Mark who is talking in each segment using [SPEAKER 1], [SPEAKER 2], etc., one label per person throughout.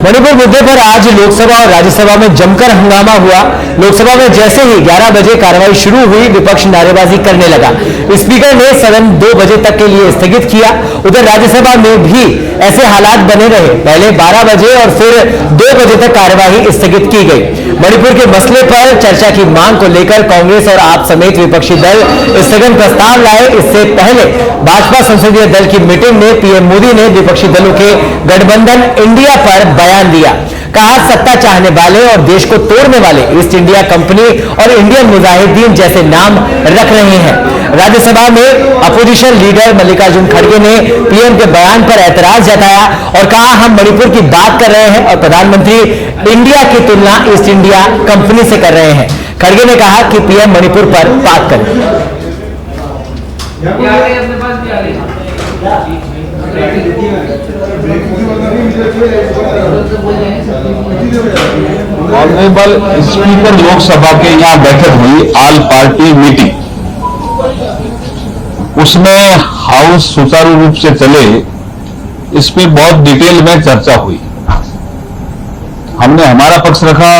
[SPEAKER 1] मणिपुर मुद्दे पर आज लोकसभा और राज्यसभा में जमकर हंगामा हुआ। लोकसभा में जैसे ही 11 बजे कार्रवाई शुरू हुई, विपक्ष नारेबाजी करने लगा। स्पीकर ने सदन 2 बजे तक के लिए स्थगित किया। उधर राज्यसभा में भी ऐसे हालात बने रहे। पहले 12 बजे और फिर 2 बजे तक कार्यवाही स्थगित की गई। मणिपुर के मसले पर चर्चा की मांग को लेकर कांग्रेस और आप समेत विपक्षी दल स्थगन प्रस्ताव लाए। इससे पहले भाजपा संसदीय दल की मीटिंग में पीएम मोदी ने विपक्षी दलों के गठबंधन इंडिया पर बयान दिया। कहा, सत्ता चाहने वाले और देश को तोड़ने वाले ईस्ट इंडिया कंपनी और इंडियन मुजाहिदीन जैसे नाम रख रहे हैं। राज्यसभा में अपोजिशन लीडर मल्लिकार्जुन खड़गे ने पीएम के बयान पर ऐतराज जताया और कहा, हम मणिपुर की बात कर रहे हैं और प्रधानमंत्री इंडिया की तुलना ईस्ट इंडिया कंपनी से कर रहे हैं। खड़गे ने कहा कि पीएम मणिपुर पर बात करें।
[SPEAKER 2] ऑनरेबल स्पीकर लोकसभा के यहाँ बैठक हुई, ऑल पार्टी मीटिंग। उसमें हाउस सुचारू रूप से चले, इस पे बहुत डिटेल में चर्चा हुई। हमने हमारा पक्ष रखा,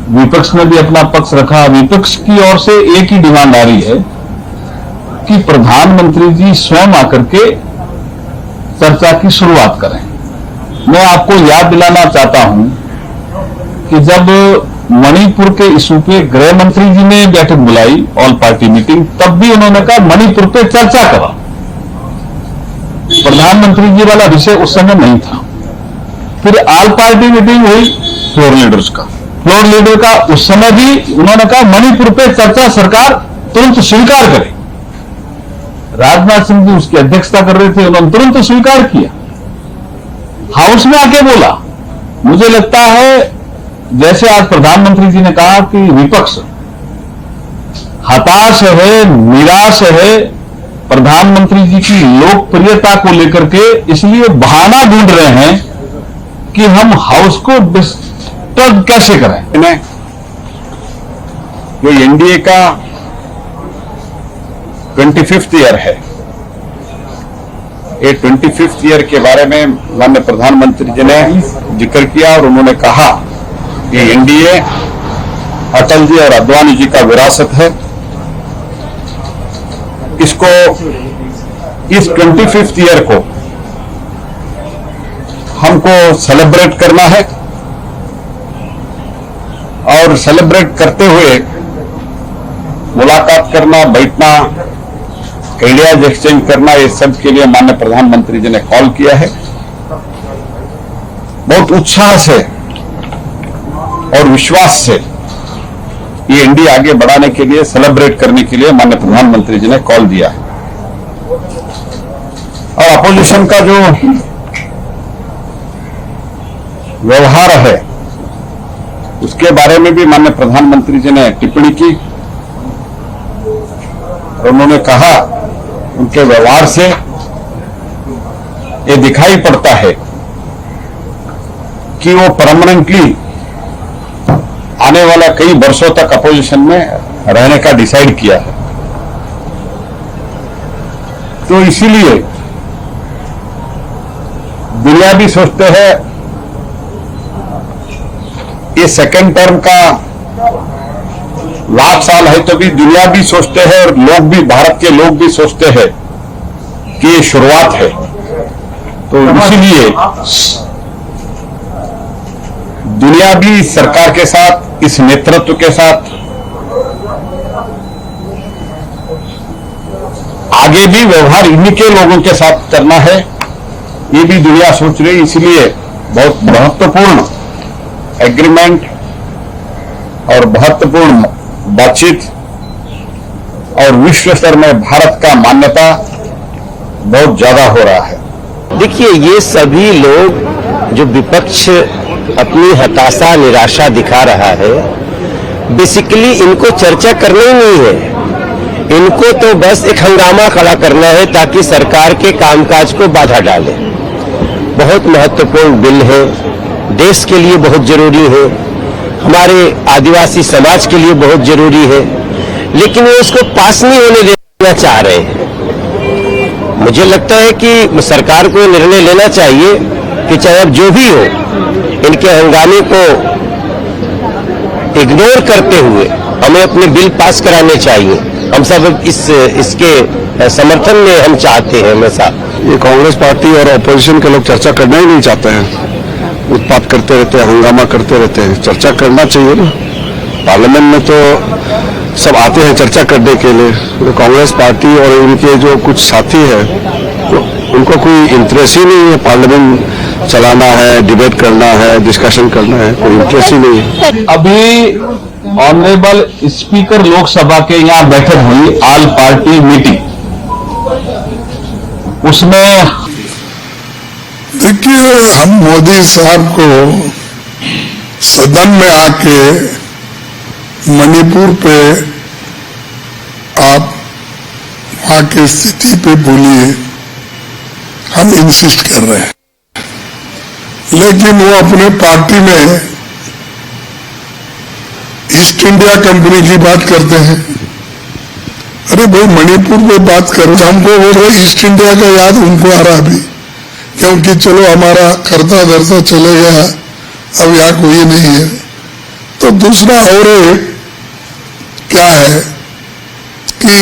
[SPEAKER 2] विपक्ष ने भी अपना पक्ष रखा। विपक्ष की ओर से एक ही डिमांड आ रही है कि प्रधानमंत्री जी स्वयं आकर के चर्चा की शुरुआत करें। मैं आपको याद दिलाना चाहता हूं कि जब मणिपुर के इशू पे गृह मंत्री जी ने बैठक बुलाई, ऑल पार्टी मीटिंग, तब भी उन्होंने कहा मणिपुर पे चर्चा करा। प्रधानमंत्री जी वाला विषय उस समय नहीं था। फिर ऑल पार्टी मीटिंग हुई फ्लोर लीडर्स का। फ्लोर लीडर का उस समय भी उन्होंने कहा मणिपुर पे चर्चा सरकार तुरंत स्वीकार करे। राजनाथ सिंह जी उसकी अध्यक्षता कर रहे थे, उन्होंने तुरंत स्वीकार किया। हाउस में आके बोला। मुझे लगता है जैसे आज प्रधानमंत्री जी ने कहा कि विपक्ष हताश है, निराश है प्रधानमंत्री जी की लोकप्रियता को लेकर के, इसलिए बहाना ढूंढ रहे हैं कि हम हाउस को डिस्टर्ब कैसे करें।
[SPEAKER 3] जो एनडीए का 25th ईयर है, ये 25th ईयर के बारे में माननीय प्रधानमंत्री जी ने जिक्र किया और उन्होंने कहा कि एनडीए अटल जी और आडवाणी जी का विरासत है। इसको इस 25th ईयर को हमको सेलिब्रेट करना है और सेलिब्रेट करते हुए मुलाकात करना, बैठना, आइडियाज एक्सचेंज करना, ये सब के लिए माननीय प्रधानमंत्री जी ने कॉल किया है। बहुत उत्साह से और विश्वास से ये इंडिया आगे बढ़ाने के लिए, सेलिब्रेट करने के लिए माननीय प्रधानमंत्री जी ने कॉल दिया है। और अपोजिशन का जो व्यवहार है उसके बारे में भी माननीय प्रधानमंत्री जी ने टिप्पणी की। उन्होंने कहा उनके व्यवहार से ये दिखाई पड़ता है कि वो परमानेंटली आने वाला कई वर्षों तक अपोजिशन में रहने का डिसाइड किया है। तो इसीलिए दुनिया भी सोचते हैं ये सेकेंड टर्म का लाख साल है, तो भी दुनिया भी सोचते हैं और लोग भी, भारत के लोग भी सोचते हैं कि ये शुरुआत है। तो इसीलिए दुनिया भी सरकार के साथ, इस नेतृत्व के साथ आगे भी व्यवहार इन्हीं के लोगों के साथ करना है, ये भी दुनिया सोच रही। इसलिए बहुत महत्वपूर्ण एग्रीमेंट और महत्वपूर्ण बातचीत और विश्व स्तर में भारत का मान्यता बहुत ज्यादा हो रहा है।
[SPEAKER 4] देखिए, ये सभी लोग जो विपक्ष अपनी हताशा, निराशा दिखा रहा है, बेसिकली इनको चर्चा करना ही नहीं है। इनको तो बस एक हंगामा खड़ा करना है ताकि सरकार के कामकाज को बाधा डाले। बहुत महत्वपूर्ण बिल है, देश के लिए बहुत जरूरी है, हमारे आदिवासी समाज के लिए बहुत जरूरी है, लेकिन वो उसको पास नहीं होने देना चाह रहे हैं। मुझे लगता है कि सरकार को निर्णय लेना चाहिए कि चाहे अब जो भी हो, इनके हंगामे को इग्नोर करते हुए हमें अपने बिल पास कराने चाहिए। हम सब इसके समर्थन में हम चाहते हैं हमेशा।
[SPEAKER 3] ये कांग्रेस पार्टी और ऑपोजिशन के लोग चर्चा करना ही नहीं चाहते हैं, उत्पात करते रहते हैं, हंगामा करते रहते हैं। चर्चा करना चाहिए ना, पार्लियामेंट में तो सब आते हैं चर्चा करने के लिए। तो कांग्रेस पार्टी और इनके जो कुछ साथी हैं तो उनको कोई इंटरेस्ट ही नहीं है पार्लियामेंट चलाना है, डिबेट करना है, डिस्कशन करना है, कोई इंटरेस्ट ही नहीं है।
[SPEAKER 2] अभी ऑनरेबल स्पीकर लोकसभा के यहाँ बैठक हुई, ऑल पार्टी मीटिंग, उसमें
[SPEAKER 5] देखिए, हम मोदी साहब को सदन में आके मणिपुर पे आप वहां की स्थिति पे बोलिए, हम इंसिस्ट कर रहे हैं। लेकिन वो अपने पार्टी में ईस्ट इंडिया कंपनी की बात करते हैं। अरे भाई, मणिपुर पे बात करो, हमको बोल रहे ईस्ट इंडिया का याद उनको आ रहा अभी, क्योंकि चलो हमारा करता धरता चले गया, अब यहाँ कोई नहीं है। तो दूसरा और एक क्या है कि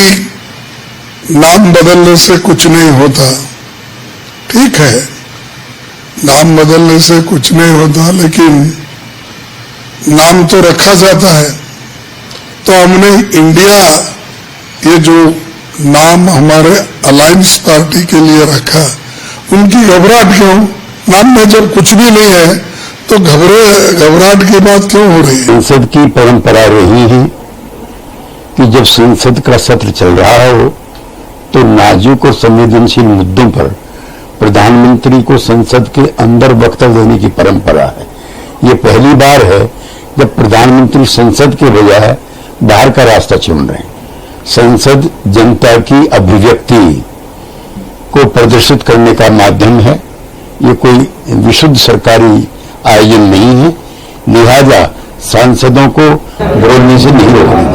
[SPEAKER 5] नाम बदलने से कुछ नहीं होता। ठीक है, नाम बदलने से कुछ नहीं होता, लेकिन नाम तो रखा जाता है। तो हमने इंडिया, ये जो नाम हमारे अलायंस पार्टी के लिए रखा, उनकी घबराहट क्यों? नाम में जब कुछ भी नहीं है तो घबराहट की बात क्यों हो रही है?
[SPEAKER 6] संसद की परंपरा रही है कि जब संसद का सत्र चल रहा हो तो नाजुक और संवेदनशील मुद्दों पर प्रधानमंत्री को संसद के अंदर वक्तव्य देने की परंपरा है। ये पहली बार है जब प्रधानमंत्री संसद के बजाय बाहर का रास्ता चुन रहे हैं। संसद जनता की अभिव्यक्ति को प्रदर्शित करने का माध्यम है, ये कोई विशुद्ध सरकारी आयोजन नहीं है, लिहाजा सांसदों को बोलने से नहीं रोकना।